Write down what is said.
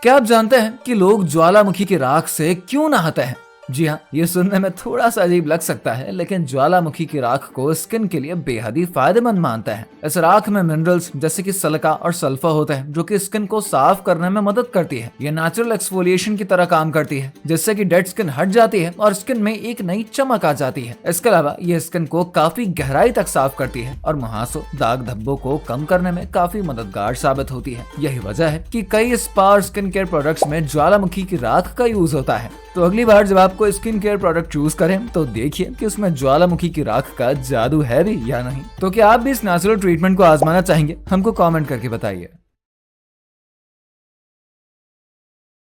क्या आप जानते हैं कि लोग ज्वालामुखी की राख से क्यों नहाते हैं? जी हाँ, ये सुनने में थोड़ा सा अजीब लग सकता है, लेकिन ज्वालामुखी की राख को स्किन के लिए बेहद ही फायदेमंद मानते हैं। इस राख में मिनरल्स जैसे कि सिलिका और सल्फर होते हैं, जो कि स्किन को साफ करने में मदद करती है। ये नेचुरल एक्सफोलिएशन की तरह काम करती है, जिससे कि डेड स्किन हट जाती है और स्किन में एक नई चमक आ जाती है। इसके अलावा ये स्किन को काफी गहराई तक साफ करती है और मुहासों, दाग धब्बों को कम करने में काफी मददगार साबित होती है। यही वजह है कि कई स्पा और स्किन केयर प्रोडक्ट्स में ज्वालामुखी की राख का यूज होता है। तो अगली बार जब आपको स्किन केयर प्रोडक्ट चूज करें तो देखिए कि उसमें ज्वालामुखी की राख का जादू है भी या नहीं। तो क्या आप भी इस नेचुरल ट्रीटमेंट को आजमाना चाहेंगे? हमको कमेंट करके बताइए।